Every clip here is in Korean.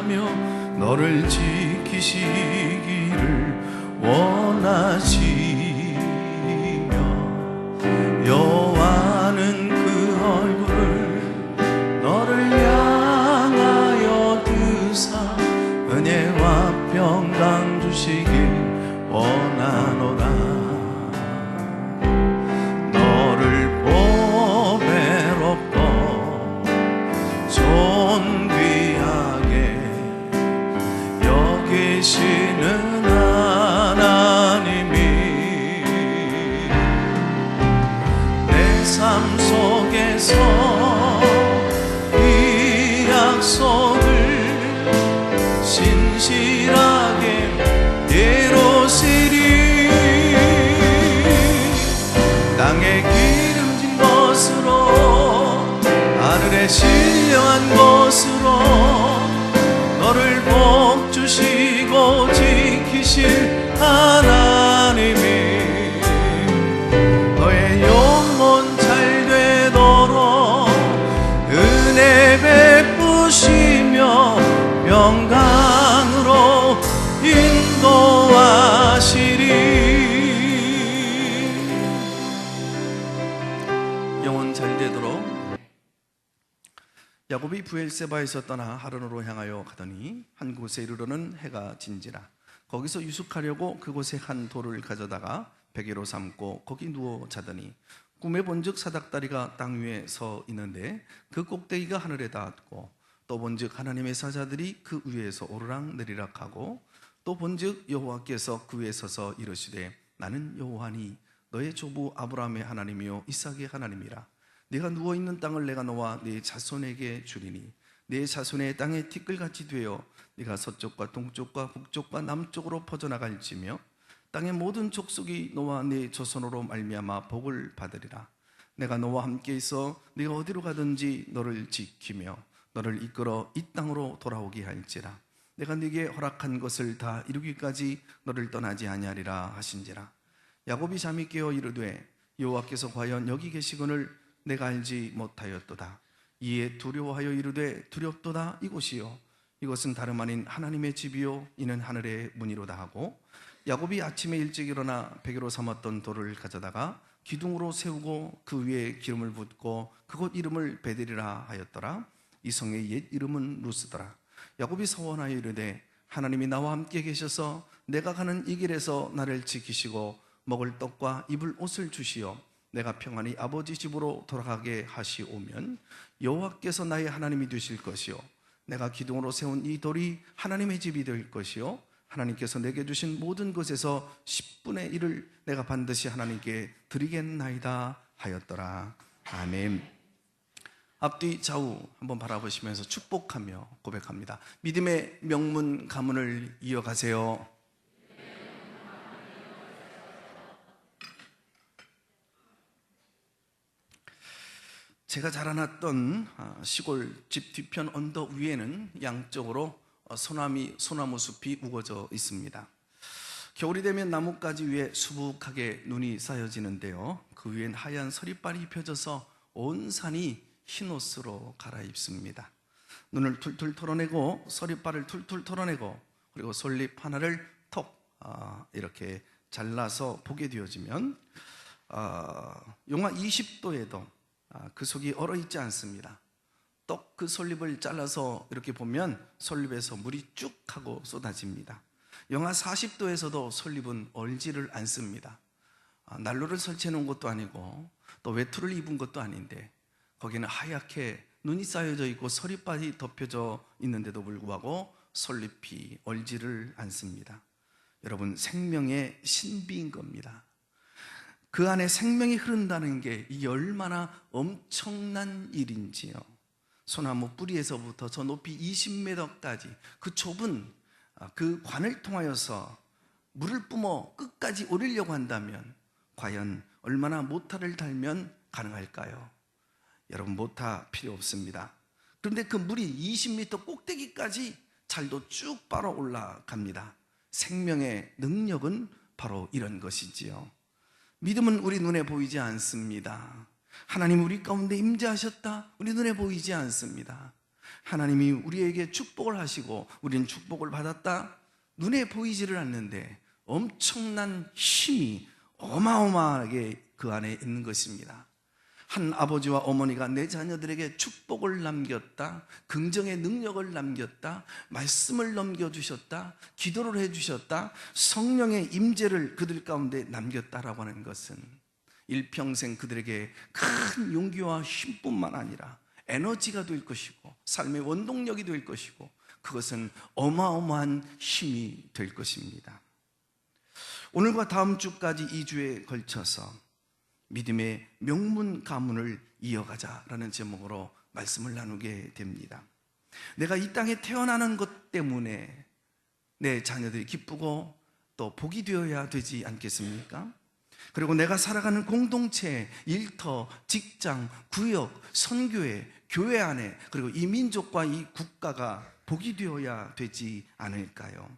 하며 너를 지키시기를 원하시며 여호와는 그 얼굴을 너를 향하여 드사 은혜와 평강 주시길 원하노라. 너를 보배롭고 존귀하게 여기시는 하나님이 내 삶 속에서 이 약속을 신실하게 이루시리. 땅에 기름진 것으로 하늘에 신령한 것으로 너를 복주시고 지키실 하나님이 너의 영혼 잘 되도록 은혜 베푸시며 평강으로 인도하시리. 영혼 잘 되도록 야곱이 브엘세바에서 떠나 하란으로 향하여 가더니 한 곳에 이르러는 해가 진지라. 거기서 유숙하려고 그곳에 한 돌을 가져다가 베개로 삼고 거기 누워 자더니 꿈에 본즉 사닥다리가 땅 위에 서 있는데 그 꼭대기가 하늘에 닿았고 또 본즉 하나님의 사자들이 그 위에서 오르락 내리락 하고 또 본즉 여호와께서 그 위에 서서 이르시되 나는 여호와니 너의 조부 아브라함의 하나님이요 이삭의 하나님이라. 네가 누워있는 땅을 내가 너와 네 자손에게 주리니 네 자손의 땅에 티끌같이 되어 네가 서쪽과 동쪽과 북쪽과 남쪽으로 퍼져나갈지며 땅의 모든 족속이 너와 네 조손으로 말미암아 복을 받으리라. 내가 너와 함께 있어 네가 어디로 가든지 너를 지키며 너를 이끌어 이 땅으로 돌아오게 할지라. 내가 네게 허락한 것을 다 이루기까지 너를 떠나지 아니하리라 하신지라. 야곱이 잠이 깨어 이르되 여호와께서 과연 여기 계시거늘 내가 알지 못하였도다. 이에 두려워하여 이르되 두렵도다. 이곳이요 이것은 다름 아닌 하나님의 집이요 이는 하늘의 문이로다 하고 야곱이 아침에 일찍 일어나 베개로 삼았던 돌을 가져다가 기둥으로 세우고 그 위에 기름을 붓고 그곳 이름을 베델이라 하였더라. 이 성의 옛 이름은 루스더라. 야곱이 서원하여 이르되 하나님이 나와 함께 계셔서 내가 가는 이 길에서 나를 지키시고 먹을 떡과 입을 옷을 주시어 내가 평안히 아버지 집으로 돌아가게 하시오면 여호와께서 나의 하나님이 되실 것이요 내가 기둥으로 세운 이 돌이 하나님의 집이 될 것이요 하나님께서 내게 주신 모든 것에서 10분의 1을 내가 반드시 하나님께 드리겠나이다 하였더라. 아멘. 앞뒤 좌우 한번 바라보시면서 축복하며 고백합니다. 믿음의 명문 가문을 이어가세요. 제가 자라났던 시골 집 뒤편 언덕 위에는 양쪽으로 소나무 숲이 우거져 있습니다. 겨울이 되면 나뭇가지 위에 수북하게 눈이 쌓여지는데요, 그 위엔 하얀 서리빨이 펴져서 온 산이 흰옷으로 갈아입습니다. 눈을 툴툴 털어내고 서리빨을 툴툴 털어내고 그리고 솔잎 하나를 톡 이렇게 잘라서 보게 되어지면 영하 20도에도 그 속이 얼어있지 않습니다. 떡 그 솔잎을 잘라서 이렇게 보면 솔잎에서 물이 쭉 하고 쏟아집니다. 영하 40도에서도 솔잎은 얼지를 않습니다. 난로를 설치해 놓은 것도 아니고 또 외투를 입은 것도 아닌데 거기는 하얗게 눈이 쌓여져 있고 서리빨이 덮여져 있는데도 불구하고 솔잎이 얼지를 않습니다. 여러분, 생명의 신비인 겁니다. 그 안에 생명이 흐른다는 게 이게 얼마나 엄청난 일인지요. 소나무 뿌리에서부터 저 높이 20m까지 그 좁은 그 관을 통하여서 물을 뿜어 끝까지 오르려고 한다면 과연 얼마나 모타를 달면 가능할까요? 여러분, 모타 필요 없습니다. 그런데 그 물이 20m 꼭대기까지 잘도 쭉 빨아 올라갑니다. 생명의 능력은 바로 이런 것이지요. 믿음은 우리 눈에 보이지 않습니다. 하나님 우리 가운데 임재하셨다, 우리 눈에 보이지 않습니다. 하나님이 우리에게 축복을 하시고 우리는 축복을 받았다? 눈에 보이지를 않는데 엄청난 힘이 어마어마하게 그 안에 있는 것입니다. 한 아버지와 어머니가 내 자녀들에게 축복을 남겼다, 긍정의 능력을 남겼다, 말씀을 넘겨주셨다, 기도를 해주셨다, 성령의 임재를 그들 가운데 남겼다라고 하는 것은 일평생 그들에게 큰 용기와 힘뿐만 아니라 에너지가 될 것이고 삶의 원동력이 될 것이고 그것은 어마어마한 힘이 될 것입니다. 오늘과 다음 주까지 2주에 걸쳐서 믿음의 명문 가문을 이어가자라는 제목으로 말씀을 나누게 됩니다. 내가 이 땅에 태어나는 것 때문에 내 자녀들이 기쁘고 또 복이 되어야 되지 않겠습니까? 그리고 내가 살아가는 공동체, 일터, 직장, 구역, 선교회, 교회 안에 그리고 이 민족과 이 국가가 복이 되어야 되지 않을까요?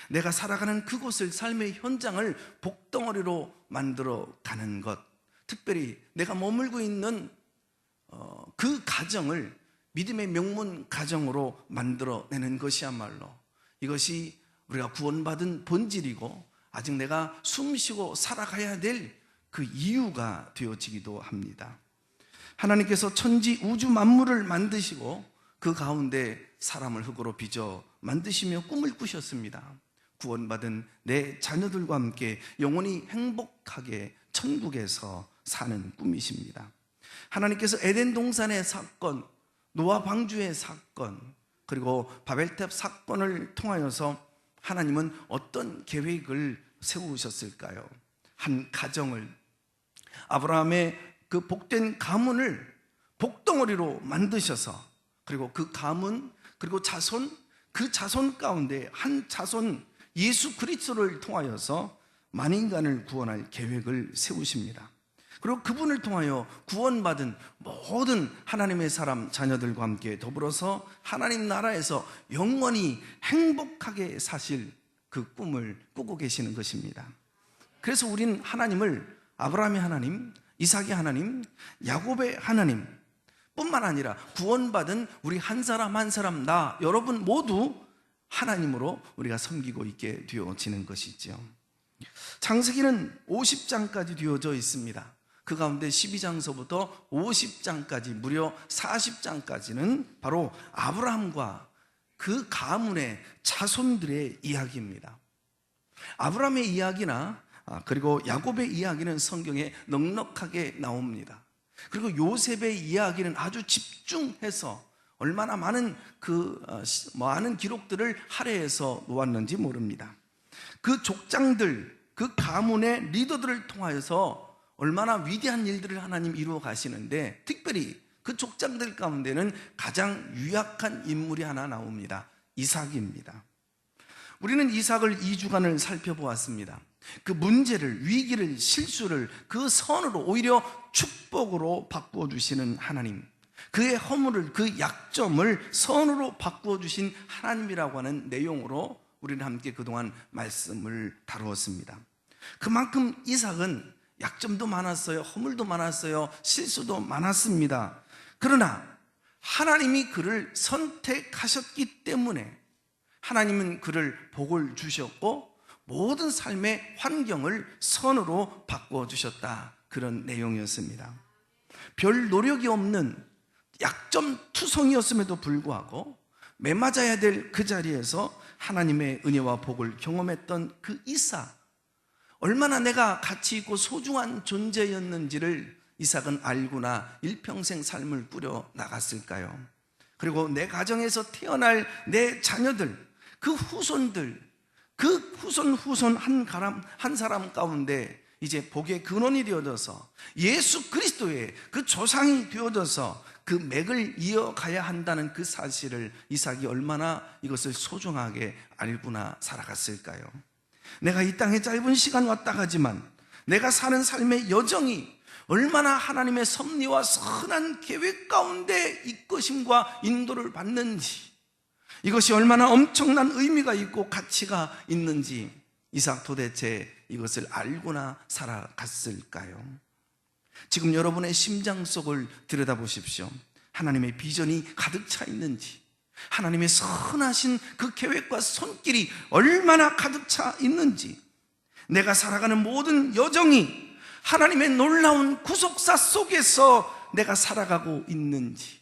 내가 살아가는 그곳을, 삶의 현장을 복덩어리로 만들어 가는 것, 특별히 내가 머물고 있는 그 가정을 믿음의 명문 가정으로 만들어내는 것이야말로 이것이 우리가 구원받은 본질이고 아직 내가 숨쉬고 살아가야 될 그 이유가 되어지기도 합니다. 하나님께서 천지 우주 만물을 만드시고 그 가운데 사람을 흙으로 빚어 만드시며 꿈을 꾸셨습니다. 구원받은 내 자녀들과 함께 영원히 행복하게 천국에서 사는 꿈이십니다. 하나님께서 에덴 동산의 사건, 노아 방주의 사건, 그리고 바벨탑 사건을 통하여서 하나님은 어떤 계획을 세우셨을까요? 한 가정을, 아브라함의 그 복된 가문을 복덩어리로 만드셔서 그리고 그 가문, 그리고 자손, 그 자손 가운데 한 자손 예수 그리스도를 통하여서 만인간을 구원할 계획을 세우십니다. 그리고 그분을 통하여 구원받은 모든 하나님의 사람 자녀들과 함께 더불어서 하나님 나라에서 영원히 행복하게 사실 그 꿈을 꾸고 계시는 것입니다. 그래서 우리는 하나님을 아브라함의 하나님, 이삭의 하나님, 야곱의 하나님 뿐만 아니라 구원받은 우리 한 사람 한 사람, 나 여러분 모두 하나님으로 우리가 섬기고 있게 되어지는 것이죠. 창세기는 50장까지 되어져 있습니다. 그 가운데 12장서부터 50장까지 무려 40장까지는 바로 아브라함과 그 가문의 자손들의 이야기입니다. 아브라함의 이야기나 그리고 야곱의 이야기는 성경에 넉넉하게 나옵니다. 그리고 요셉의 이야기는 아주 집중해서 얼마나 많은 많은 기록들을 할애해서 놓았는지 모릅니다. 그 족장들, 그 가문의 리더들을 통하여서 얼마나 위대한 일들을 하나님 이루어 가시는데 특별히 그 족장들 가운데는 가장 유약한 인물이 하나 나옵니다. 이삭입니다. 우리는 이삭을 2주간을 살펴보았습니다. 그 문제를, 위기를, 실수를 그 선으로 오히려 축복으로 바꾸어 주시는 하나님, 그의 허물을, 그 약점을 선으로 바꾸어 주신 하나님이라고 하는 내용으로 우리는 함께 그동안 말씀을 다루었습니다. 그만큼 이삭은 약점도 많았어요, 허물도 많았어요, 실수도 많았습니다. 그러나 하나님이 그를 선택하셨기 때문에 하나님은 그를 복을 주셨고 모든 삶의 환경을 선으로 바꿔 주셨다, 그런 내용이었습니다. 별 노력이 없는 약점투성이었음에도 불구하고 매맞아야 될 그 자리에서 하나님의 은혜와 복을 경험했던 그 이삭, 얼마나 내가 가치 있고 소중한 존재였는지를 이삭은 알고나 일평생 삶을 꾸려 나갔을까요? 그리고 내 가정에서 태어날 내 자녀들, 그 후손들, 그 후손 한 사람 가운데 이제 복의 근원이 되어져서 예수 그리스도의 그 조상이 되어져서 그 맥을 이어가야 한다는 그 사실을 이삭이 얼마나 이것을 소중하게 알고나 살아갔을까요? 내가 이 땅에 짧은 시간 왔다 가지만 내가 사는 삶의 여정이 얼마나 하나님의 섭리와 선한 계획 가운데 이끄심과 인도를 받는지, 이것이 얼마나 엄청난 의미가 있고 가치가 있는지 이삭 도대체 이것을 알고나 살아갔을까요? 지금 여러분의 심장 속을 들여다보십시오. 하나님의 비전이 가득 차 있는지, 하나님의 선하신 그 계획과 손길이 얼마나 가득 차 있는지, 내가 살아가는 모든 여정이 하나님의 놀라운 구속사 속에서 내가 살아가고 있는지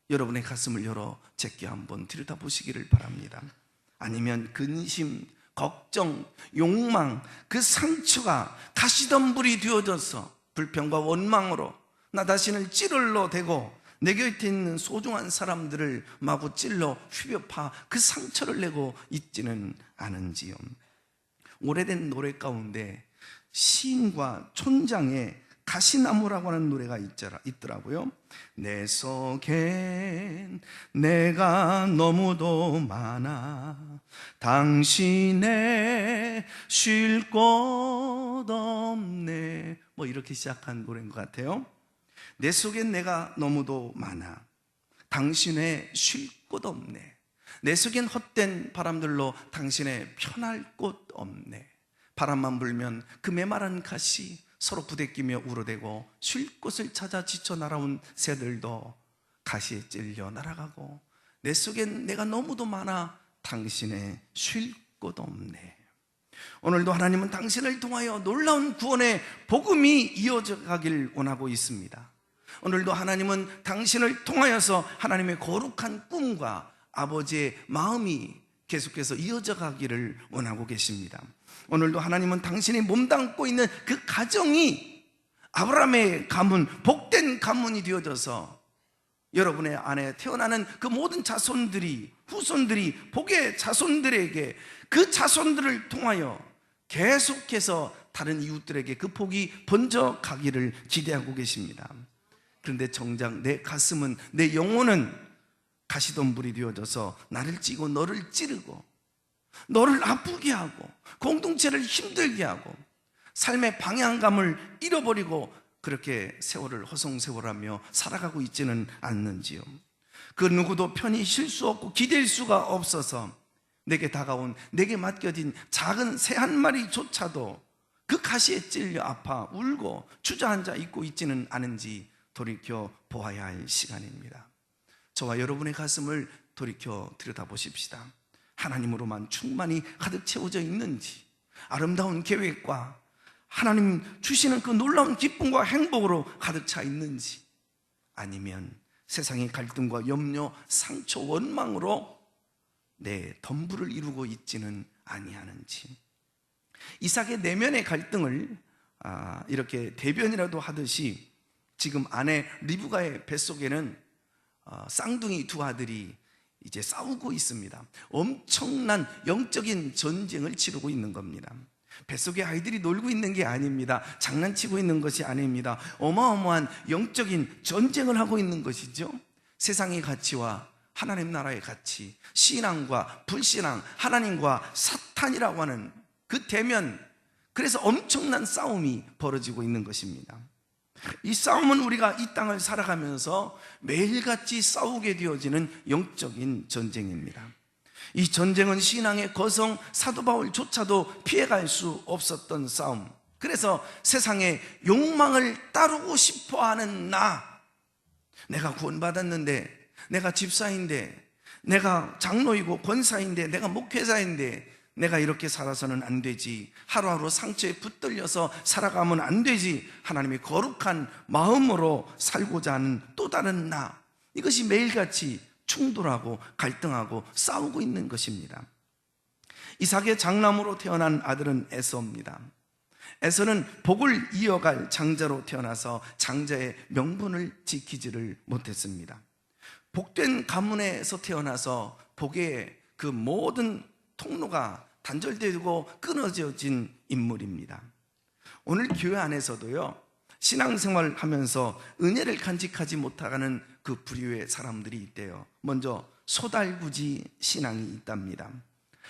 여러분의 가슴을 열어 제게 한번 들여다보시기를 바랍니다. 아니면 근심, 걱정, 욕망, 그 상처가 가시덤불이 되어져서 불평과 원망으로 나 자신을 찌를러 대고 내 곁에 있는 소중한 사람들을 마구 찔러 휘벼파 그 상처를 내고 있지는 않은지요. 오래된 노래 가운데 시인과 촌장의 가시나무라고 하는 노래가 있더라고요. 내 속엔 내가 너무도 많아 당신의 쉴 곳 없네, 뭐 이렇게 시작한 노래인 것 같아요. 내 속엔 내가 너무도 많아 당신의 쉴 곳 없네. 내 속엔 헛된 바람들로 당신의 편할 곳 없네. 바람만 불면 그 메마른 가시 서로 부대끼며 울어대고 쉴 곳을 찾아 지쳐 날아온 새들도 가시에 찔려 날아가고 내 속엔 내가 너무도 많아 당신의 쉴 곳 없네. 오늘도 하나님은 당신을 통하여 놀라운 구원의 복음이 이어져 가길 원하고 있습니다. 오늘도 하나님은 당신을 통하여서 하나님의 거룩한 꿈과 아버지의 마음이 계속해서 이어져 가기를 원하고 계십니다. 오늘도 하나님은 당신이 몸담고 있는 그 가정이 아브라함의 가문, 복된 가문이 되어져서 여러분의 안에 태어나는 그 모든 자손들이, 후손들이 복의 자손들에게 그 자손들을 통하여 계속해서 다른 이웃들에게 그 복이 번져가기를 기대하고 계십니다. 그런데 정작 내 가슴은, 내 영혼은 가시덤불이 되어져서 나를 찌고 너를 찌르고 너를 아프게 하고 공동체를 힘들게 하고 삶의 방향감을 잃어버리고 그렇게 세월을 허송세월하며 살아가고 있지는 않는지요. 그 누구도 편히 쉴 수 없고 기댈 수가 없어서 내게 다가온, 내게 맡겨진 작은 새 한 마리조차도 그 가시에 찔려 아파 울고 주저앉아 있고 있지는 않은지 돌이켜 보아야 할 시간입니다. 저와 여러분의 가슴을 돌이켜 들여다보십시다. 하나님으로만 충만히 가득 채워져 있는지, 아름다운 계획과 하나님 주시는 그 놀라운 기쁨과 행복으로 가득 차 있는지, 아니면 세상의 갈등과 염려, 상처, 원망으로 내 덤불을 이루고 있지는 아니하는지. 이삭의 내면의 갈등을 이렇게 대변이라도 하듯이 지금 아내 리브가의 뱃속에는 쌍둥이 두 아들이 이제 싸우고 있습니다. 엄청난 영적인 전쟁을 치르고 있는 겁니다. 뱃속에 아이들이 놀고 있는 게 아닙니다. 장난치고 있는 것이 아닙니다. 어마어마한 영적인 전쟁을 하고 있는 것이죠. 세상의 가치와 하나님 나라의 가치, 신앙과 불신앙, 하나님과 사탄이라고 하는 그 대면, 그래서 엄청난 싸움이 벌어지고 있는 것입니다. 이 싸움은 우리가 이 땅을 살아가면서 매일같이 싸우게 되어지는 영적인 전쟁입니다. 이 전쟁은 신앙의 거성 사도 바울조차도 피해갈 수 없었던 싸움. 그래서 세상의 욕망을 따르고 싶어하는 내가 구원받았는데, 내가 집사인데, 내가 장로이고 권사인데, 내가 목회자인데 내가 이렇게 살아서는 안 되지, 하루하루 상처에 붙들려서 살아가면 안 되지, 하나님의 거룩한 마음으로 살고자 하는 또 다른 이것이 매일같이 충돌하고 갈등하고 싸우고 있는 것입니다. 이삭의 장남으로 태어난 아들은 에서입니다. 에서는 복을 이어갈 장자로 태어나서 장자의 명분을 지키지를 못했습니다. 복된 가문에서 태어나서 복의 그 모든 통로가 단절되고 끊어져진 인물입니다. 오늘 교회 안에서도요, 신앙생활을 하면서 은혜를 간직하지 못하는 그 부류의 사람들이 있대요. 먼저 소달구지 신앙이 있답니다.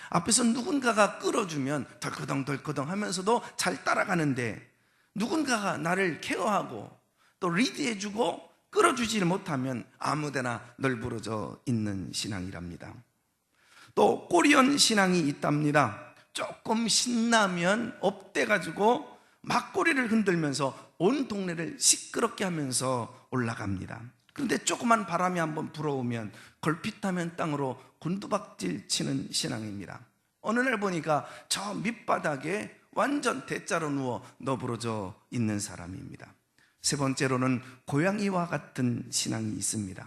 앞에서 누군가가 끌어주면 덜커덩 하면서도 잘 따라가는데, 누군가가 나를 케어하고 또 리드해주고 끌어주지 못하면 아무데나 널브러져 있는 신앙이랍니다. 또 꼬리연 신앙이 있답니다. 조금 신나면 업돼가지고 막 꼬리를 흔들면서 온 동네를 시끄럽게 하면서 올라갑니다. 그런데 조그만 바람이 한번 불어오면 걸핏하면 땅으로 곤두박질 치는 신앙입니다. 어느 날 보니까 저 밑바닥에 완전 대자로 누워 너부러져 있는 사람입니다. 세 번째로는 고양이와 같은 신앙이 있습니다.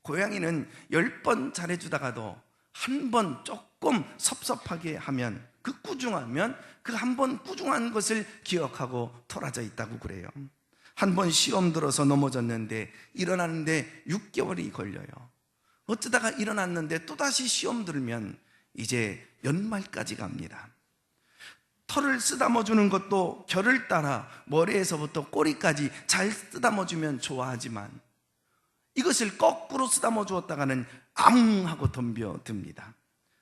고양이는 10번 잘해주다가도 한 번 조금 섭섭하게 하면, 그 꾸중하면 그 한 번 꾸중한 것을 기억하고 돌아져 있다고 그래요. 한 번 시험 들어서 넘어졌는데 일어나는데 6개월이 걸려요. 어쩌다가 일어났는데 또다시 시험 들면 이제 연말까지 갑니다. 털을 쓰다머 주는 것도 결을 따라 머리에서부터 꼬리까지 잘 쓰다머 주면 좋아하지만, 이것을 거꾸로 쓰다머 주었다가는 앙 하고 덤벼듭니다.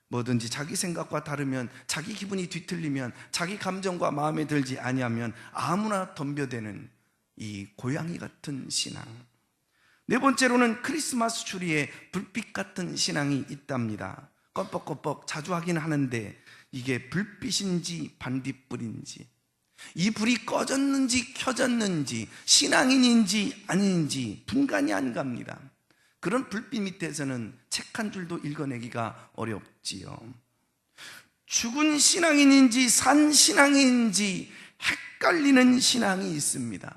뭐든지 자기 생각과 다르면, 자기 기분이 뒤틀리면, 자기 감정과 마음에 들지 아니하면 아무나 덤벼대는 이 고양이 같은 신앙. 네 번째로는 크리스마스 추리에 불빛 같은 신앙이 있답니다. 껌뻑껌뻑 자주 하긴 하는데 이게 불빛인지 반딧불인지, 이 불이 꺼졌는지 켜졌는지, 신앙인인지 아닌지 분간이 안 갑니다. 그런 불빛 밑에서는 책 한 줄도 읽어내기가 어렵지요. 죽은 신앙인인지 산 신앙인인지 헷갈리는 신앙이 있습니다.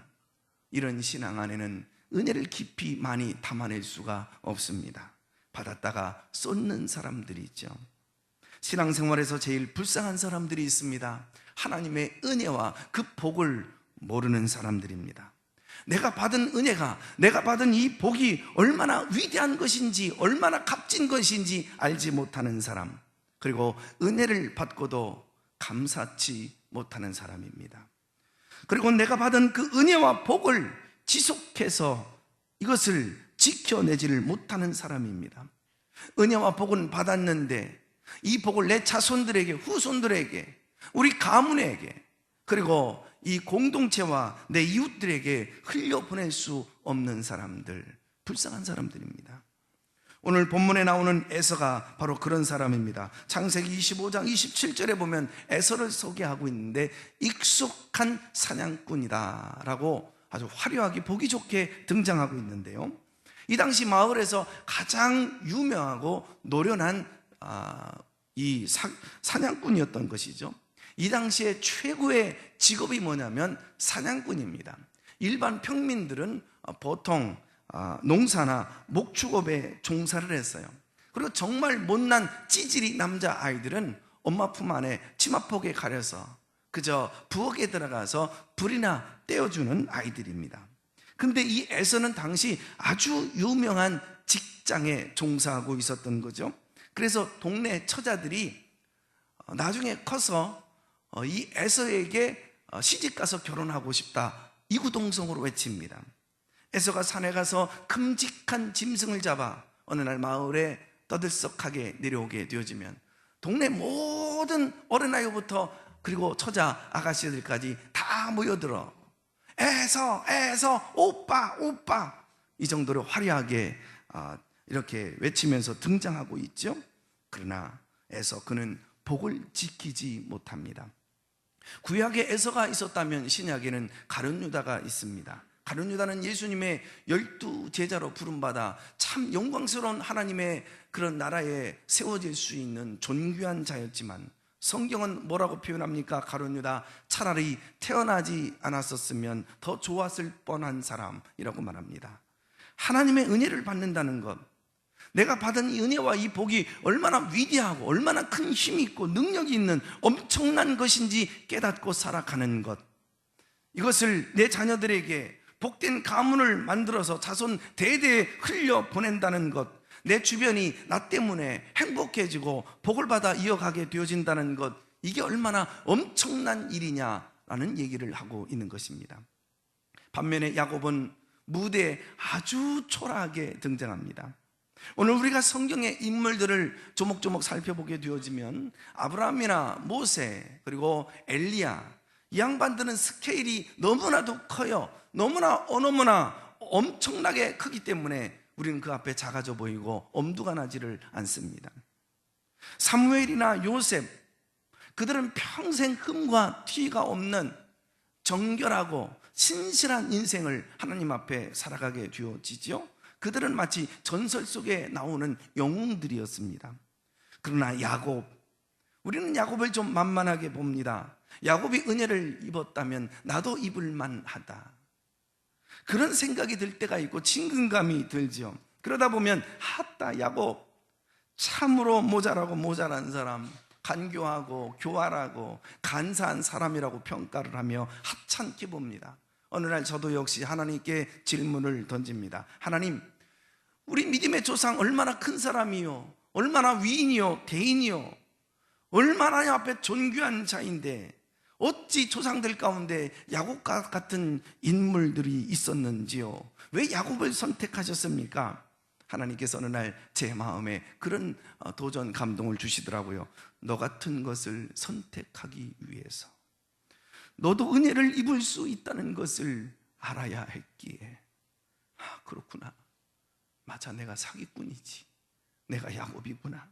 이런 신앙 안에는 은혜를 깊이 많이 담아낼 수가 없습니다. 받았다가 쏟는 사람들이 있죠. 신앙생활에서 제일 불쌍한 사람들이 있습니다. 하나님의 은혜와 그 복을 모르는 사람들입니다. 내가 받은 은혜가, 내가 받은 이 복이 얼마나 위대한 것인지, 얼마나 값진 것인지 알지 못하는 사람, 그리고 은혜를 받고도 감사치 못하는 사람입니다. 그리고 내가 받은 그 은혜와 복을 지속해서 이것을 지켜내지를 못하는 사람입니다. 은혜와 복은 받았는데 이 복을 내 자손들에게, 후손들에게, 우리 가문에게, 그리고 이 공동체와 내 이웃들에게 흘려보낼 수 없는 사람들, 불쌍한 사람들입니다. 오늘 본문에 나오는 에서가 바로 그런 사람입니다. 창세기 25장 27절에 보면 에서를 소개하고 있는데, 익숙한 사냥꾼이다 라고 아주 화려하게 보기 좋게 등장하고 있는데요, 이 당시 마을에서 가장 유명하고 노련한 이 사냥꾼이었던 것이죠. 이 당시에 최고의 직업이 뭐냐면 사냥꾼입니다. 일반 평민들은 보통 농사나 목축업에 종사를 했어요. 그리고 정말 못난 찌질이 남자아이들은 엄마 품 안에 치마폭에 가려서 그저 부엌에 들어가서 불이나 떼어주는 아이들입니다. 근데 이 에서는 당시 아주 유명한 직장에 종사하고 있었던 거죠. 그래서 동네 처자들이 나중에 커서 이 에서에게 시집가서 결혼하고 싶다, 이구동성으로 외칩니다. 에서가 산에 가서 큼직한 짐승을 잡아 어느 날 마을에 떠들썩하게 내려오게 되어지면 동네 모든 어린아이부터 그리고 처자 아가씨들까지 다 모여들어 에서 오빠 오빠, 이 정도로 화려하게 이렇게 외치면서 등장하고 있죠. 그러나 에서, 그는 복을 지키지 못합니다. 구약에 에서가 있었다면 신약에는 가룟 유다가 있습니다. 가룟 유다는 예수님의 12 제자로 부름받아 참 영광스러운 하나님의 그런 나라에 세워질 수 있는 존귀한 자였지만, 성경은 뭐라고 표현합니까? 가룟 유다, 차라리 태어나지 않았었으면 더 좋았을 뻔한 사람이라고 말합니다. 하나님의 은혜를 받는다는 것, 내가 받은 이 은혜와 이 복이 얼마나 위대하고 얼마나 큰 힘이 있고 능력이 있는 엄청난 것인지 깨닫고 살아가는 것, 이것을 내 자녀들에게 복된 가문을 만들어서 자손 대대에 흘려보낸다는 것, 내 주변이 나 때문에 행복해지고 복을 받아 이어가게 되어진다는 것, 이게 얼마나 엄청난 일이냐라는 얘기를 하고 있는 것입니다. 반면에 야곱은 무대에 아주 초라하게 등장합니다. 오늘 우리가 성경의 인물들을 조목조목 살펴보게 되어지면 아브라함이나 모세, 그리고 엘리야, 이 양반들은 스케일이 너무나도 커요. 너무나 엄청나게 크기 때문에 우리는 그 앞에 작아져 보이고 엄두가 나지를 않습니다. 사무엘이나 요셉, 그들은 평생 흠과 티가 없는 정결하고 신실한 인생을 하나님 앞에 살아가게 되어지죠. 그들은 마치 전설 속에 나오는 영웅들이었습니다. 그러나 야곱, 우리는 야곱을 좀 만만하게 봅니다. 야곱이 은혜를 입었다면 나도 입을 만하다, 그런 생각이 들 때가 있고 친근감이 들죠. 그러다 보면 하따 야곱 참으로 모자란 사람, 간교하고 교활하고 간사한 사람이라고 평가를 하며 하찮게 봅니다. 어느 날 저도 역시 하나님께 질문을 던집니다. 하나님, 우리 믿음의 조상 얼마나 큰 사람이요, 얼마나 위인이요, 대인이요, 얼마나 앞에 존귀한 자인데 어찌 조상들 가운데 야곱과 같은 인물들이 있었는지요? 왜 야곱을 선택하셨습니까? 하나님께서 어느 날 제 마음에 그런 도전 감동을 주시더라고요. 너 같은 것을 선택하기 위해서, 너도 은혜를 입을 수 있다는 것을 알아야 했기에. 그렇구나, 맞아, 내가 사기꾼이지, 내가 야곱이구나.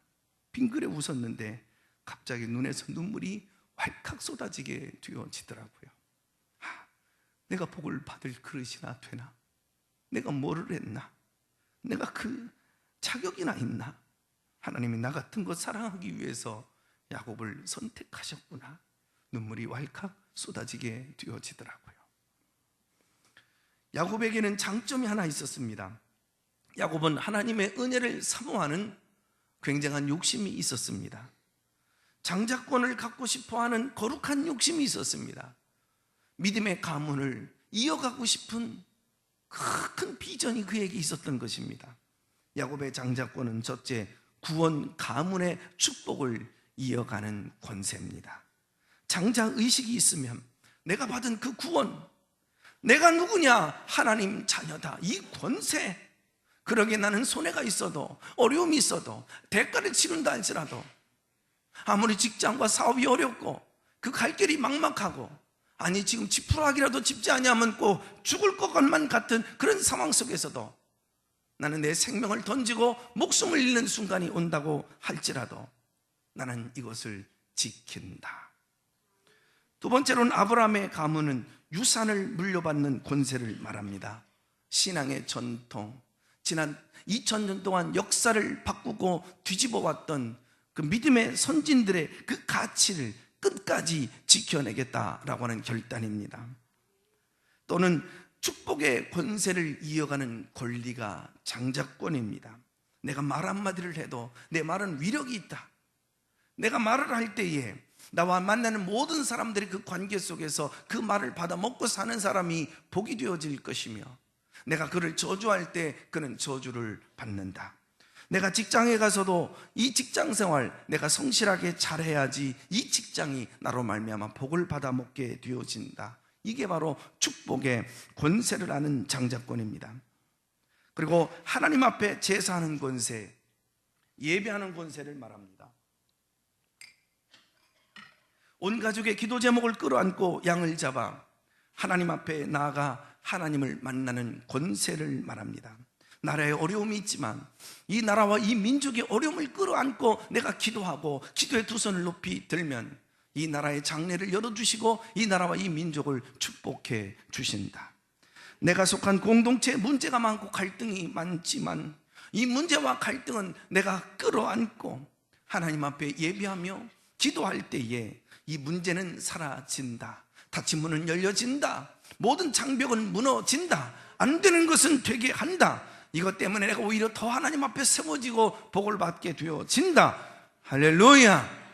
빙그레 웃었는데 갑자기 눈에서 눈물이 왈칵 쏟아지게 되어지더라고요. 내가 복을 받을 그릇이나 되나? 내가 뭐를 했나? 내가 그 자격이나 있나? 하나님이 나 같은 것 사랑하기 위해서 야곱을 선택하셨구나. 눈물이 왈칵 쏟아지게 되어지더라고요. 야곱에게는 장점이 하나 있었습니다. 야곱은 하나님의 은혜를 사모하는 굉장한 욕심이 있었습니다. 장자권을 갖고 싶어하는 거룩한 욕심이 있었습니다. 믿음의 가문을 이어가고 싶은 큰 비전이 그에게 있었던 것입니다. 야곱의 장자권은 첫째, 구원 가문의 축복을 이어가는 권세입니다. 장자의식이 있으면 내가 받은 그 구원, 내가 누구냐? 하나님 자녀다, 이 권세, 그러게 나는 손해가 있어도, 어려움이 있어도, 대가를 치른다 할지라도, 아무리 직장과 사업이 어렵고 그 갈 길이 막막하고, 아니 지금 지푸라기라도 짚지 아니하면 꼭 죽을 것만 같은 그런 상황 속에서도 나는 내 생명을 던지고 목숨을 잃는 순간이 온다고 할지라도 나는 이것을 지킨다. 두 번째로는 아브라함의 가문은 유산을 물려받는 권세를 말합니다. 신앙의 전통, 지난 2000년 동안 역사를 바꾸고 뒤집어 왔던 그 믿음의 선진들의 그 가치를 끝까지 지켜내겠다라고 하는 결단입니다. 또는 축복의 권세를 이어가는 권리가 장자권입니다. 내가 말 한마디를 해도 내 말은 위력이 있다. 내가 말을 할 때에 나와 만나는 모든 사람들이 그 관계 속에서 그 말을 받아 먹고 사는 사람이 복이 되어질 것이며, 내가 그를 저주할 때 그는 저주를 받는다. 내가 직장에 가서도 이 직장 생활 내가 성실하게 잘해야지 이 직장이 나로 말미암아 복을 받아 먹게 되어진다. 이게 바로 축복의 권세를 아는 장자권입니다. 그리고 하나님 앞에 제사하는 권세, 예배하는 권세를 말합니다. 온 가족의 기도 제목을 끌어안고 양을 잡아 하나님 앞에 나아가 하나님을 만나는 권세를 말합니다. 나라에 어려움이 있지만 이 나라와 이 민족의 어려움을 끌어안고 내가 기도하고 기도의 두 손을 높이 들면 이 나라의 장래를 열어주시고 이 나라와 이 민족을 축복해 주신다. 내가 속한 공동체에 문제가 많고 갈등이 많지만 이 문제와 갈등은 내가 끌어안고 하나님 앞에 예배하며 기도할 때에 이 문제는 사라진다. 닫힌 문은 열려진다. 모든 장벽은 무너진다. 안 되는 것은 되게 한다. 이것 때문에 내가 오히려 더 하나님 앞에 세워지고 복을 받게 되어진다. 할렐루야.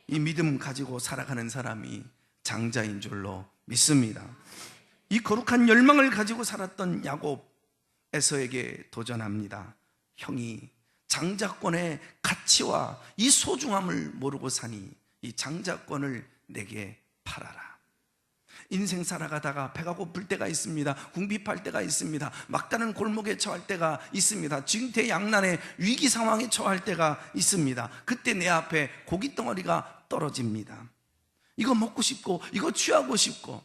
이 믿음 가지고 살아가는 사람이 장자인 줄로 믿습니다. 이 거룩한 열망을 가지고 살았던 야곱, 에서에게 도전합니다. 형이 장자권의 가치와 이 소중함을 모르고 사니 이 장자권을 내게 팔아라. 인생 살아가다가 배가 고플 때가 있습니다. 궁핍할 때가 있습니다. 막다른 골목에 처할 때가 있습니다. 징태양난의 위기 상황에 처할 때가 있습니다. 그때 내 앞에 고깃덩어리가 떨어집니다. 이거 먹고 싶고 이거 취하고 싶고,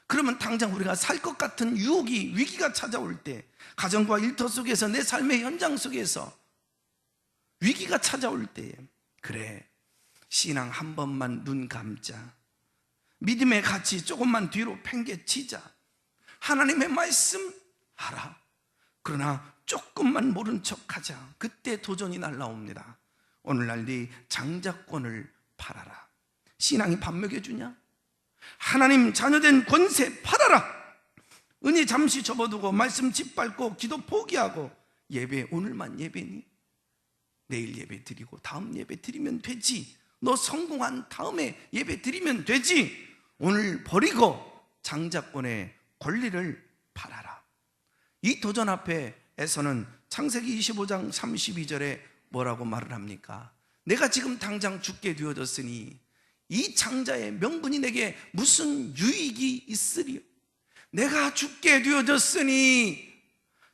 그러면 당장 우리가 살 것 같은 유혹이, 위기가 찾아올 때, 가정과 일터 속에서 내 삶의 현장 속에서 위기가 찾아올 때에, 그래, 신앙 한 번만 눈 감자, 믿음의 가치 조금만 뒤로 팽개치자, 하나님의 말씀 알아, 그러나 조금만 모른 척하자. 그때 도전이 날라옵니다. 오늘날 네 장자권을 팔아라. 신앙이 밥 먹여주냐? 하나님 자녀된 권세 팔아라. 은혜 잠시 접어두고 말씀 짓밟고 기도 포기하고 예배 오늘만 예배니? 내일 예배 드리고 다음 예배 드리면 되지. 너 성공한 다음에 예배 드리면 되지. 오늘 버리고 장자권의 권리를 팔아라. 이 도전 앞에서는 창세기 25장 32절에 뭐라고 말을 합니까? 내가 지금 당장 죽게 되어졌으니 이 장자의 명분이 내게 무슨 유익이 있으리요? 내가 죽게 되어졌으니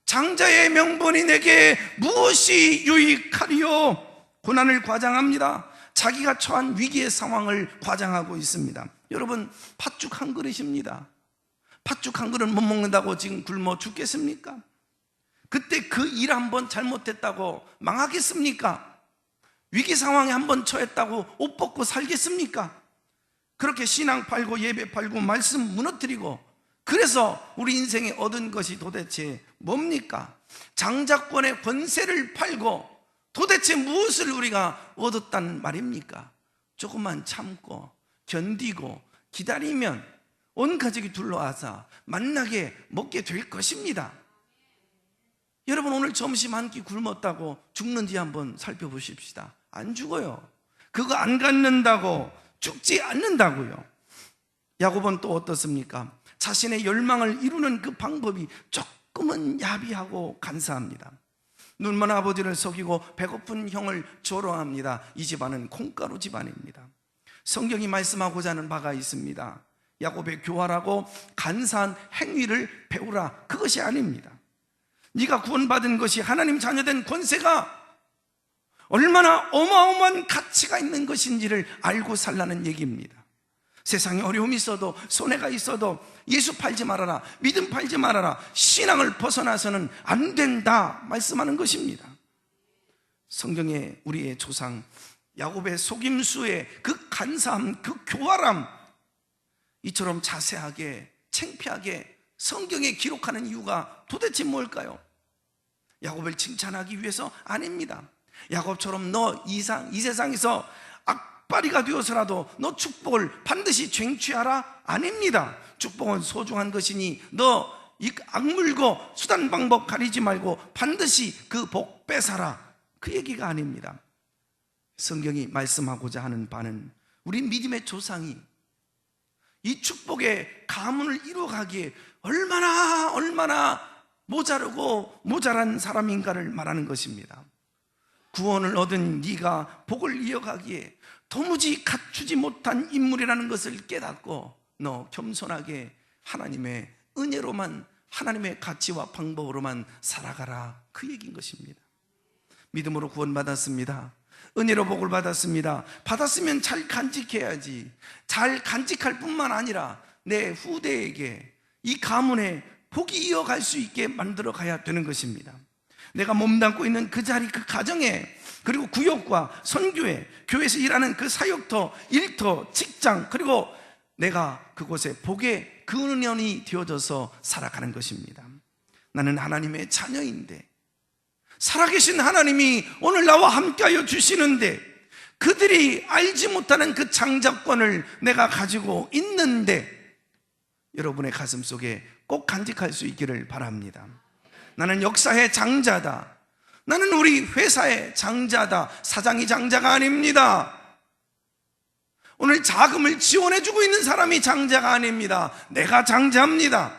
장자의 명분이 내게 무엇이 유익하리요? 고난을 과장합니다. 자기가 처한 위기의 상황을 과장하고 있습니다. 여러분, 팥죽 한 그릇입니다. 팥죽 한 그릇 못 먹는다고 지금 굶어 죽겠습니까? 그때 그 일 한번 잘못했다고 망하겠습니까? 위기 상황에 한번 처했다고 옷 벗고 살겠습니까? 그렇게 신앙 팔고 예배 팔고 말씀 무너뜨리고, 그래서 우리 인생에 얻은 것이 도대체 뭡니까? 장자권의 권세를 팔고 도대체 무엇을 우리가 얻었단 말입니까? 조금만 참고 견디고 기다리면 온 가족이 둘러와서 만나게 먹게 될 것입니다. 여러분, 오늘 점심 한 끼 굶었다고 죽는지 한번 살펴보십시다. 안 죽어요. 그거 안 갖는다고 죽지 않는다고요. 야곱은 또 어떻습니까? 자신의 열망을 이루는 그 방법이 조금은 야비하고 간사합니다. 눈먼 아버지를 속이고 배고픈 형을 조롱합니다. 이 집안은 콩가루 집안입니다. 성경이 말씀하고자 하는 바가 있습니다. 야곱의 교활하고 간사한 행위를 배우라, 그것이 아닙니다. 네가 구원받은 것이 하나님 자녀된 권세가 얼마나 어마어마한 가치가 있는 것인지를 알고 살라는 얘기입니다. 세상에 어려움이 있어도, 손해가 있어도 예수 팔지 말아라, 믿음 팔지 말아라, 신앙을 벗어나서는 안 된다 말씀하는 것입니다. 성경에 우리의 조상 야곱의 속임수의 그 간사함, 그 교활함, 이처럼 자세하게 창피하게 성경에 기록하는 이유가 도대체 뭘까요? 야곱을 칭찬하기 위해서 아닙니다. 야곱처럼 너 이 세상에서 악바리가 되어서라도 너 축복을 반드시 쟁취하라 아닙니다. 축복은 소중한 것이니 너 이 악물고 수단 방법 가리지 말고 반드시 그 복 뺏어라, 그 얘기가 아닙니다. 성경이 말씀하고자 하는 바는 우리 믿음의 조상이 이 축복의 가문을 이루어가기에 얼마나 모자르고 모자란 사람인가를 말하는 것입니다. 구원을 얻은 네가 복을 이어가기에 도무지 갖추지 못한 인물이라는 것을 깨닫고 너 겸손하게 하나님의 은혜로만, 하나님의 가치와 방법으로만 살아가라, 그 얘기인 것입니다. 믿음으로 구원받았습니다. 은혜로 복을 받았습니다. 받았으면 잘 간직해야지. 잘 간직할 뿐만 아니라 내 후대에게 이 가문에 복이 이어갈 수 있게 만들어 가야 되는 것입니다. 내가 몸담고 있는 그 자리, 그 가정에, 그리고 구역과 선교회, 교회에서 일하는 그 사역터, 일터, 직장, 그리고 내가 그곳에 복의 근원이 되어져서 살아가는 것입니다. 나는 하나님의 자녀인데, 살아계신 하나님이 오늘 나와 함께하여 주시는데, 그들이 알지 못하는 그 장자권을 내가 가지고 있는데, 여러분의 가슴 속에 꼭 간직할 수 있기를 바랍니다. 나는 역사의 장자다. 나는 우리 회사의 장자다. 사장이 장자가 아닙니다. 오늘 자금을 지원해주고 있는 사람이 장자가 아닙니다. 내가 장자입니다.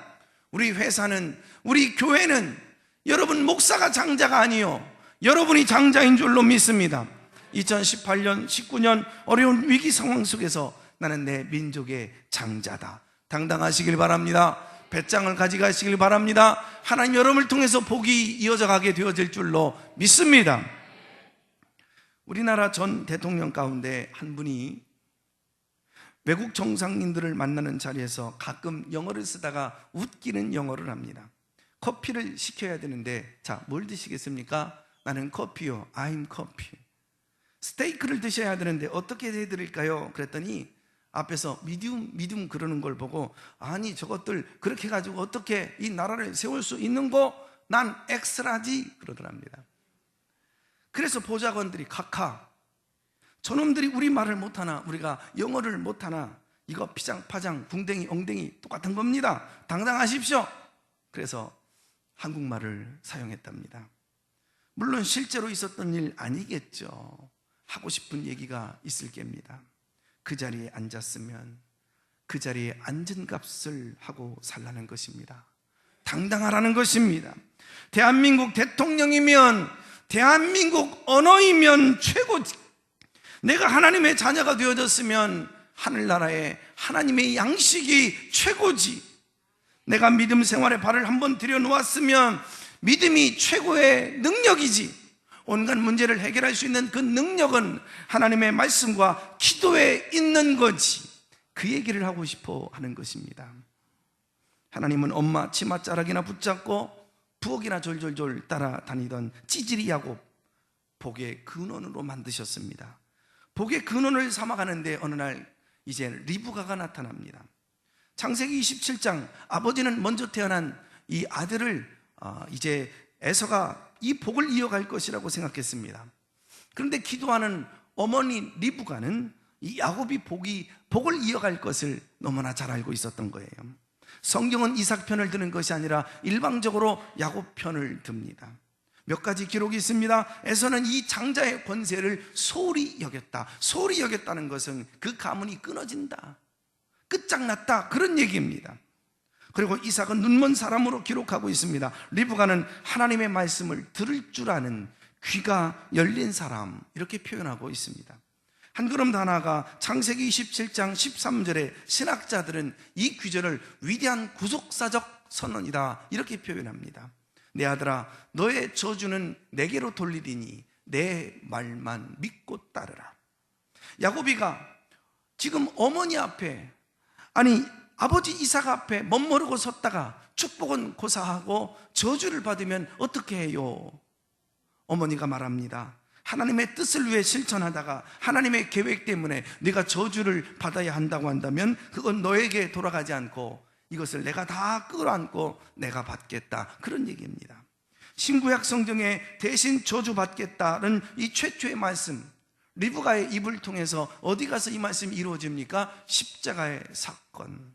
우리 회사는, 우리 교회는 여러분 목사가 장자가 아니요, 여러분이 장자인 줄로 믿습니다. 2018년, 19년 어려운 위기 상황 속에서 나는 내 민족의 장자다. 당당하시길 바랍니다. 배짱을 가져가시길 바랍니다. 하나님 여러분을 통해서 복이 이어져 가게 되어질 줄로 믿습니다. 우리나라 전 대통령 가운데 한 분이 외국 정상인들을 만나는 자리에서 가끔 영어를 쓰다가 웃기는 영어를 합니다. 커피를 시켜야 되는데, 자, 뭘 드시겠습니까? 나는 커피요. I'm 커피. 스테이크를 드셔야 되는데 어떻게 해드릴까요? 그랬더니 앞에서 미디움 그러는 걸 보고, 아니 저것들 그렇게 해가지고 어떻게 이 나라를 세울 수 있는 거 난 엑스라지 그러더랍니다. 그래서 보좌관들이 카카, 저놈들이 우리 말을 못하나, 우리가 영어를 못하나, 이거 피장파장 궁뎅이 엉덩이 똑같은 겁니다, 당당하십시오. 그래서 한국말을 사용했답니다. 물론 실제로 있었던 일 아니겠죠. 하고 싶은 얘기가 있을 겁니다. 그 자리에 앉았으면 그 자리에 앉은 값을 하고 살라는 것입니다. 당당하라는 것입니다. 대한민국 대통령이면, 대한민국 언어이면 최고지. 내가 하나님의 자녀가 되어졌으면 하늘나라에 하나님의 양식이 최고지. 내가 믿음 생활에 발을 한번 들여놓았으면 믿음이 최고의 능력이지. 온갖 문제를 해결할 수 있는 그 능력은 하나님의 말씀과 기도에 있는 거지. 그 얘기를 하고 싶어 하는 것입니다. 하나님은 엄마 치맛자락이나 붙잡고 부엌이나 졸졸졸 따라다니던 찌질이 야곱, 복의 근원으로 만드셨습니다. 복의 근원을 삼아가는데 어느 날 이제 리브가가 나타납니다. 창세기 27장, 아버지는 먼저 태어난 이 아들을 이제 에서가 이 복을 이어갈 것이라고 생각했습니다. 그런데 기도하는 어머니 리브가는 이 야곱이 복을 이어갈 것을 너무나 잘 알고 있었던 거예요. 성경은 이삭 편을 드는 것이 아니라 일방적으로 야곱 편을 듭니다. 몇 가지 기록이 있습니다. 에서는 이 장자의 권세를 소홀히 여겼다. 소홀히 여겼다는 것은 그 가문이 끊어진다, 끝장났다, 그런 얘기입니다. 그리고 이삭은 눈먼 사람으로 기록하고 있습니다. 리브가는 하나님의 말씀을 들을 줄 아는 귀가 열린 사람, 이렇게 표현하고 있습니다. 한 걸음 더 나아가 창세기 27장 13절에 신학자들은 이 귀절을 위대한 구속사적 선언이다, 이렇게 표현합니다. 내 아들아, 너의 저주는 내게로 돌리리니 내 말만 믿고 따르라. 야곱이가 지금 어머니 앞에, 아니 아버지 이삭 앞에 멋모르고 섰다가 축복은 고사하고 저주를 받으면 어떻게 해요? 어머니가 말합니다. 하나님의 뜻을 위해 실천하다가 하나님의 계획 때문에 네가 저주를 받아야 한다고 한다면 그건 너에게 돌아가지 않고 이것을 내가 다 끌어안고 내가 받겠다, 그런 얘기입니다. 신구약 성경에 대신 저주받겠다는 이 최초의 말씀, 리브가의 입을 통해서 어디 가서 이 말씀이 이루어집니까? 십자가의 사건.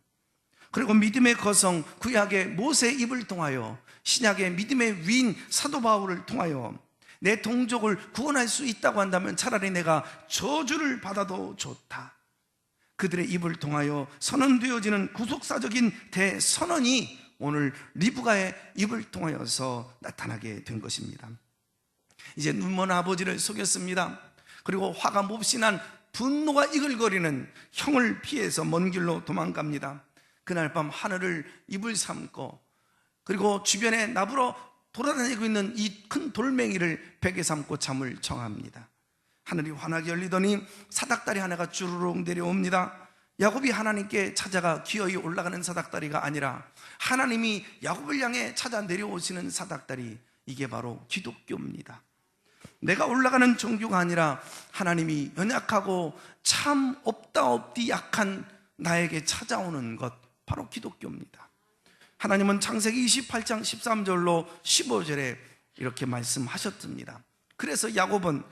그리고 믿음의 거성 구약의 모세의 입을 통하여, 신약의 믿음의 위인 사도 바울을 통하여 내 동족을 구원할 수 있다고 한다면 차라리 내가 저주를 받아도 좋다. 그들의 입을 통하여 선언되어지는 구속사적인 대선언이 오늘 리브가의 입을 통하여서 나타나게 된 것입니다. 이제 눈먼 아버지를 속였습니다. 그리고 화가 몹시 난 분노가 이글거리는 형을 피해서 먼 길로 도망갑니다. 그날 밤 하늘을 이불 삼고, 그리고 주변에 나불어 돌아다니고 있는 이 큰 돌멩이를 베개 삼고 잠을 청합니다. 하늘이 환하게 열리더니 사닥다리 하나가 주르륵 내려옵니다. 야곱이 하나님께 찾아가 기어이 올라가는 사닥다리가 아니라 하나님이 야곱을 향해 찾아 내려오시는 사닥다리, 이게 바로 기독교입니다. 내가 올라가는 종교가 아니라 하나님이 연약하고 참 없다 없디 약한 나에게 찾아오는 것, 바로 기독교입니다. 하나님은 창세기 28장 13절로 15절에 이렇게 말씀하셨습니다. 그래서 야곱은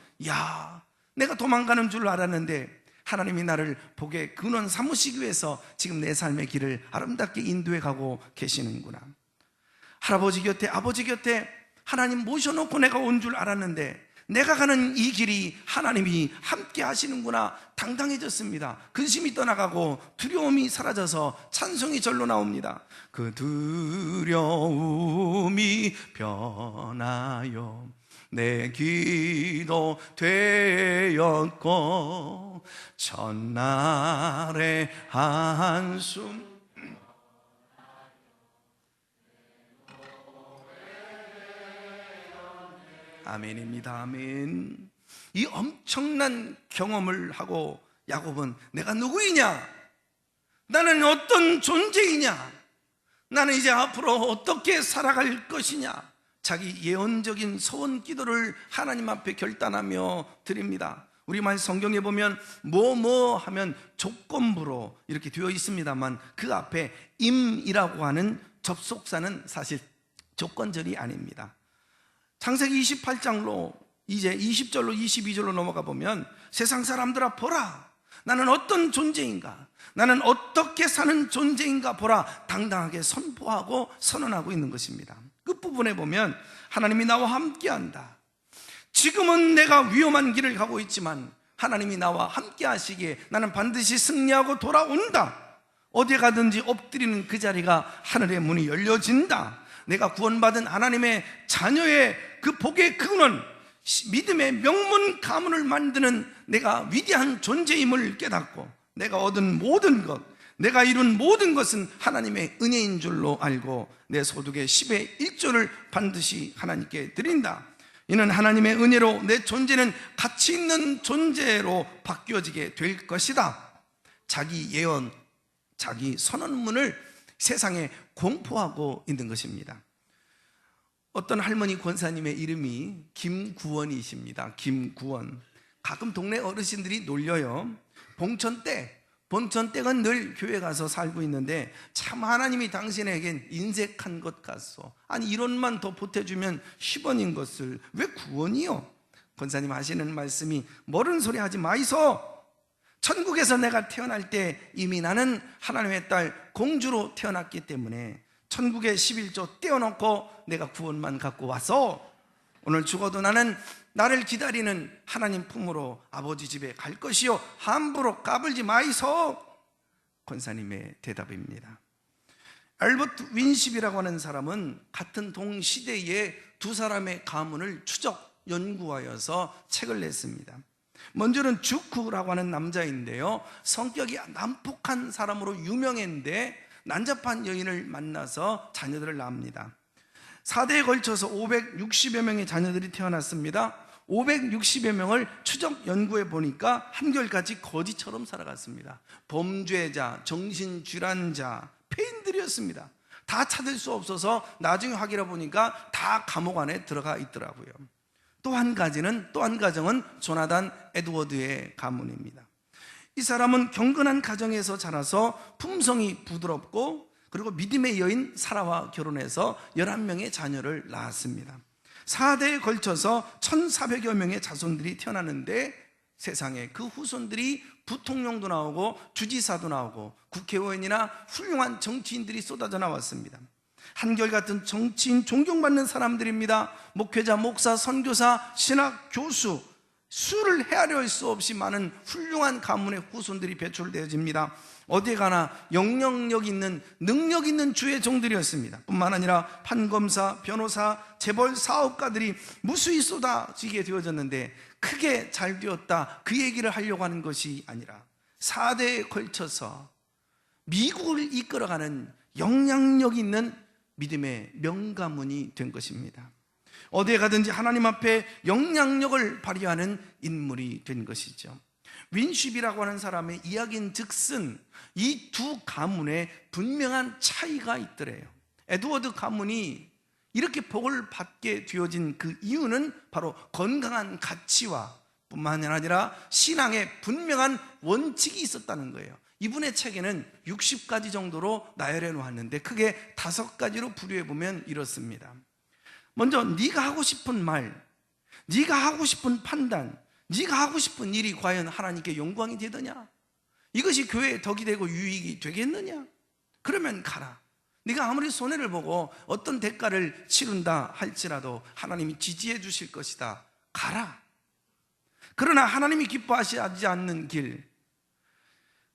내가 도망가는 줄 알았는데 하나님이 나를 복의 근원 삼으시기 위해서 지금 내 삶의 길을 아름답게 인도해 가고 계시는구나. 할아버지 곁에, 아버지 곁에 하나님 모셔놓고 내가 온 줄 알았는데 내가 가는 이 길이 하나님이 함께 하시는구나. 당당해졌습니다. 근심이 떠나가고 두려움이 사라져서 찬송이 절로 나옵니다. 그 두려움이 변하여 내 기도 되었고 첫날의 한숨 아멘입니다. 아멘. 이 엄청난 경험을 하고 야곱은 내가 누구이냐? 나는 어떤 존재이냐? 나는 이제 앞으로 어떻게 살아갈 것이냐? 자기 예언적인 소원 기도를 하나님 앞에 결단하며 드립니다. 우리말 성경에 보면 뭐 하면 조건부로 이렇게 되어 있습니다만 그 앞에 임이라고 하는 접속사는 사실 조건절이 아닙니다. 창세기 28장로 이제 20절로 22절로 넘어가 보면 세상 사람들아 보라, 나는 어떤 존재인가, 나는 어떻게 사는 존재인가 보라, 당당하게 선포하고 선언하고 있는 것입니다. 끝부분에 보면 하나님이 나와 함께한다. 지금은 내가 위험한 길을 가고 있지만 하나님이 나와 함께 하시기에 나는 반드시 승리하고 돌아온다. 어디 가든지 엎드리는 그 자리가 하늘의 문이 열려진다. 내가 구원받은 하나님의 자녀의 그 복의 근원, 믿음의 명문 가문을 만드는 내가 위대한 존재임을 깨닫고 내가 얻은 모든 것, 내가 이룬 모든 것은 하나님의 은혜인 줄로 알고 내 소득의 10의 1조를 반드시 하나님께 드린다. 이는 하나님의 은혜로 내 존재는 가치 있는 존재로 바뀌어지게 될 것이다. 자기 예언, 자기 선언문을 세상에 공포하고 있는 것입니다. 어떤 할머니 권사님의 이름이 김구원이십니다. 김구원. 가끔 동네 어르신들이 놀려요. 본천댁은 늘 교회 가서 살고 있는데 참 하나님이 당신에겐 인색한 것 같소. 아니 1원만 더 보태주면 10원인 것을 왜 9원이요? 권사님 하시는 말씀이 모르는 소리 하지 마이소. 천국에서 내가 태어날 때 이미 나는 하나님의 딸 공주로 태어났기 때문에 천국의 11조 떼어놓고 내가 구원만 갖고 와서 오늘 죽어도 나는 나를 기다리는 하나님 품으로 아버지 집에 갈 것이요 함부로 까불지 마이소. 권사님의 대답입니다. 알버트 윈십이라고 하는 사람은 같은 동시대에 두 사람의 가문을 추적 연구하여서 책을 냈습니다. 먼저는 주크라고 하는 남자인데요, 성격이 난폭한 사람으로 유명했는데 난잡한 여인을 만나서 자녀들을 낳습니다. 4대에 걸쳐서 560여 명의 자녀들이 태어났습니다. 560여 명을 추적 연구해 보니까 한결같이 거지처럼 살아갔습니다. 범죄자, 정신질환자, 폐인들이었습니다. 다 찾을 수 없어서 나중에 확인해 보니까 다 감옥 안에 들어가 있더라고요. 또 한 가정은 조나단 에드워드의 가문입니다. 이 사람은 경건한 가정에서 자라서 품성이 부드럽고 그리고 믿음의 여인 사라와 결혼해서 11명의 자녀를 낳았습니다. 4대에 걸쳐서 1,400여 명의 자손들이 태어나는데 세상에 그 후손들이 부통령도 나오고 주지사도 나오고 국회의원이나 훌륭한 정치인들이 쏟아져 나왔습니다. 한결같은 정치인, 존경받는 사람들입니다. 목회자, 목사, 선교사, 신학, 교수, 수를 헤아릴 수 없이 많은 훌륭한 가문의 후손들이 배출되어집니다. 어디에 가나 영향력 있는, 능력 있는 주의 종들이었습니다. 뿐만 아니라 판검사, 변호사, 재벌, 사업가들이 무수히 쏟아지게 되어졌는데 크게 잘 되었다, 그 얘기를 하려고 하는 것이 아니라 4대에 걸쳐서 미국을 이끌어가는 영향력 있는 믿음의 명가문이 된 것입니다. 어디에 가든지 하나님 앞에 영향력을 발휘하는 인물이 된 것이죠. 윈쉽이라고 하는 사람의 이야기인 즉슨 이 두 가문에 분명한 차이가 있더래요. 에드워드 가문이 이렇게 복을 받게 되어진 그 이유는 바로 건강한 가치와 뿐만 아니라 신앙에 분명한 원칙이 있었다는 거예요. 이분의 책에는 60가지 정도로 나열해 놓았는데 크게 5가지로 분류해 보면 이렇습니다. 먼저 네가 하고 싶은 말, 네가 하고 싶은 판단, 네가 하고 싶은 일이 과연 하나님께 영광이 되더냐? 이것이 교회에 덕이 되고 유익이 되겠느냐? 그러면 가라. 네가 아무리 손해를 보고 어떤 대가를 치른다 할지라도 하나님이 지지해 주실 것이다. 가라. 그러나 하나님이 기뻐하시지 않는 길,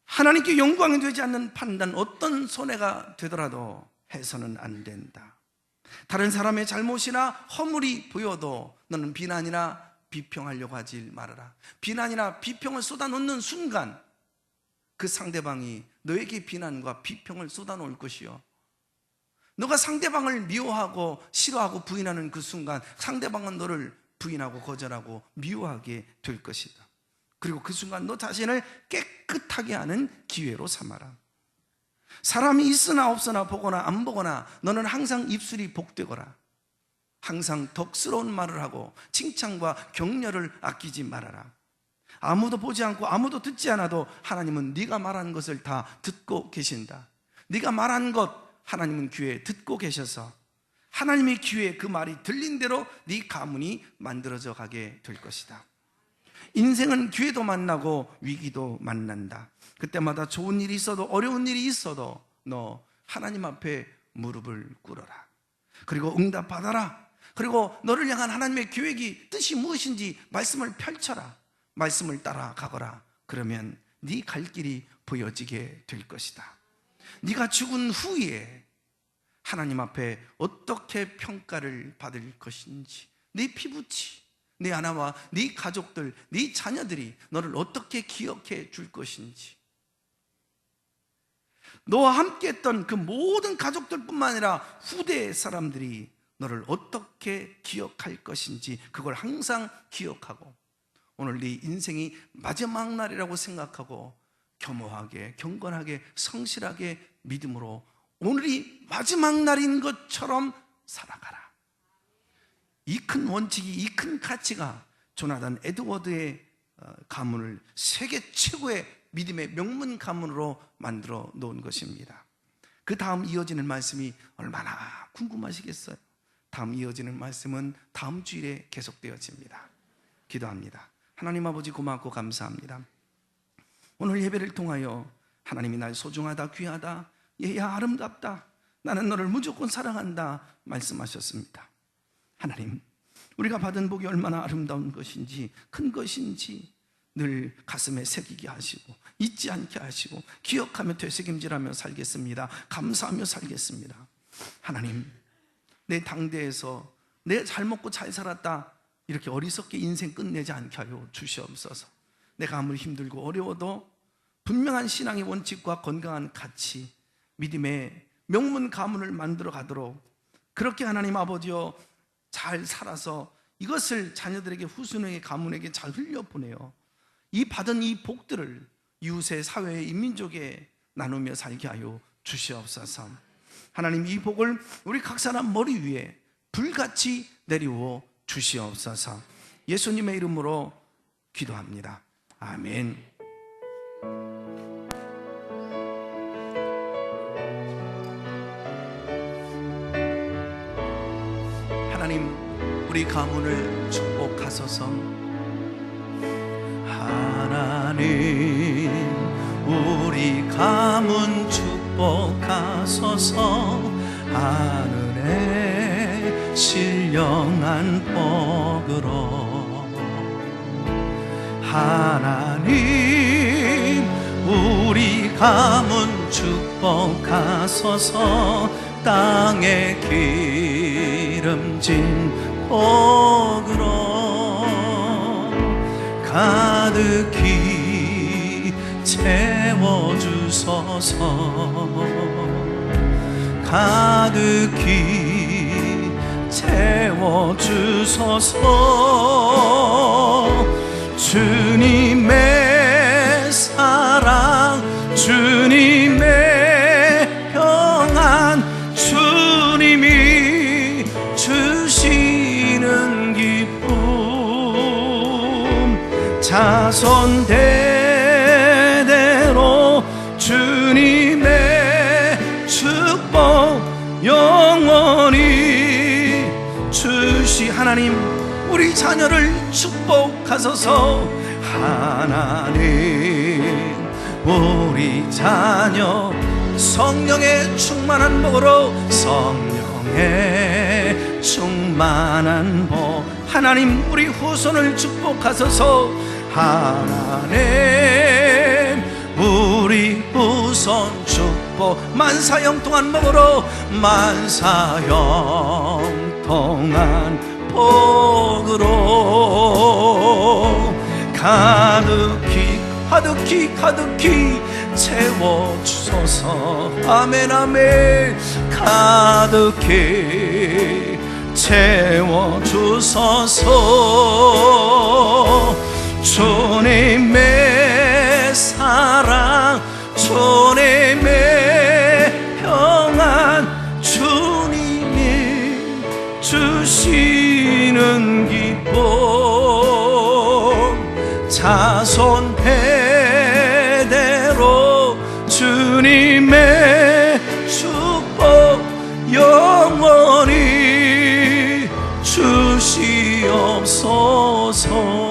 하나님께 영광이 되지 않는 판단, 어떤 손해가 되더라도 해서는 안 된다. 다른 사람의 잘못이나 허물이 보여도 너는 비난이나 비평하려고 하지 말아라. 비난이나 비평을 쏟아놓는 순간 그 상대방이 너에게 비난과 비평을 쏟아놓을 것이요, 너가 상대방을 미워하고 싫어하고 부인하는 그 순간 상대방은 너를 부인하고 거절하고 미워하게 될 것이다. 그리고 그 순간 너 자신을 깨끗하게 하는 기회로 삼아라. 사람이 있으나 없으나 보거나 안 보거나 너는 항상 입술이 복되거라. 항상 덕스러운 말을 하고 칭찬과 격려를 아끼지 말아라. 아무도 보지 않고 아무도 듣지 않아도 하나님은 네가 말한 것을 다 듣고 계신다. 네가 말한 것 하나님은 귀에 듣고 계셔서 하나님의 귀에 그 말이 들린 대로 네 가문이 만들어져 가게 될 것이다. 인생은 기회도 만나고 위기도 만난다. 그때마다 좋은 일이 있어도 어려운 일이 있어도 너 하나님 앞에 무릎을 꿇어라. 그리고 응답받아라. 그리고 너를 향한 하나님의 계획이 뜻이 무엇인지 말씀을 펼쳐라. 말씀을 따라가거라. 그러면 네 갈 길이 보여지게 될 것이다. 네가 죽은 후에 하나님 앞에 어떻게 평가를 받을 것인지, 네 피부치, 네 아내와 네 가족들, 네 자녀들이 너를 어떻게 기억해 줄 것인지, 너와 함께 했던 그 모든 가족들뿐만 아니라 후대 사람들이 너를 어떻게 기억할 것인지, 그걸 항상 기억하고 오늘 네 인생이 마지막 날이라고 생각하고 겸허하게, 경건하게, 성실하게 믿음으로 오늘이 마지막 날인 것처럼 살아가라. 이 큰 원칙이, 이 큰 가치가 조나단 에드워드의 가문을 세계 최고의 믿음의 명문 가문으로 만들어 놓은 것입니다. 그 다음 이어지는 말씀이 얼마나 궁금하시겠어요? 다음 이어지는 말씀은 다음 주일에 계속되어집니다. 기도합니다. 하나님 아버지, 고맙고 감사합니다. 오늘 예배를 통하여 하나님이 날 소중하다, 귀하다, 얘야 아름답다, 나는 너를 무조건 사랑한다 말씀하셨습니다. 하나님, 우리가 받은 복이 얼마나 아름다운 것인지, 큰 것인지 늘 가슴에 새기게 하시고 잊지 않게 하시고 기억하며 되새김질하며 살겠습니다. 감사하며 살겠습니다. 하나님, 내 당대에서 내 잘 먹고 잘 살았다 이렇게 어리석게 인생 끝내지 않게 하여 주시옵소서. 내가 아무리 힘들고 어려워도 분명한 신앙의 원칙과 건강한 가치, 믿음의 명문 가문을 만들어 가도록 그렇게 하나님 아버지여 잘 살아서 이것을 자녀들에게, 후손에게, 가문에게 잘 흘려보내요. 이 받은 이 복들을 이웃의, 사회의, 인민족에 나누며 살게 하여 주시옵소서. 하나님, 이 복을 우리 각 사람 머리 위에 불같이 내리워 주시옵소서. 예수님의 이름으로 기도합니다. 아멘. 하나님, 우리 가문을 축복하소서. 하나님, 우리 가문 축복하소서. 하늘에 신령한 복으로 하나님, 우리 가문 축복하소서. 땅에 기름진 복으로 가득히 채워주소서. 가득히 채워주소서. 주님의 사랑, 주님의 평안, 주님이 주시는 기쁨, 자손 대대로 주님의 축복 영원히 주시. 하나님, 우리 자녀를 축복하소서. 하나님, 우리 자녀 성령의 충만한 복으로, 성령의 충만한 복. 하나님, 우리 후손을 축복하소서. 하나님, 우리 후손 축복, 만사형통한 복으로, 만사형통한 복으로 가득히 가득히 가득히 채워주소서. 아멘 아멘. 가득히 채워주소서. 주님의 사랑, 주님의 평안, 주님이 주시는 기쁨, 자손 대대로 주님의 축복 영원히 주소서.